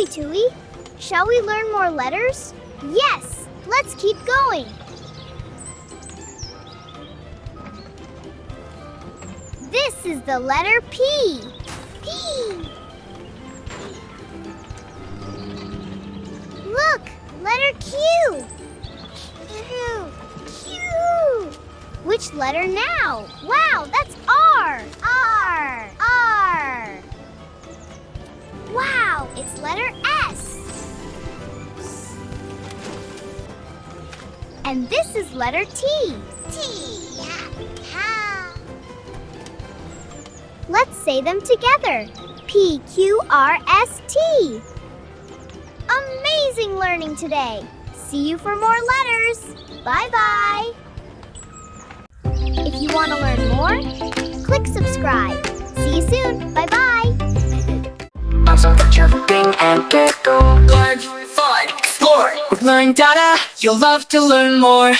Tui. Shall we learn more letters? Yes, let's keep going. This is the letter P. P. Look, letter Q. Q. Q. Which letter now? Wow, that's R. R. R. Wow, it's letter S. And this is letter T. T. Let's say them together. P-Q-R-S-T. Amazing learning today. See you for more letters. Bye-bye. If you want to learn more, click subscribe. See you soon. Bye-bye. Lots of jumping and giggle. Learn, fun, explore. With Learn Dada, you'll love to learn more.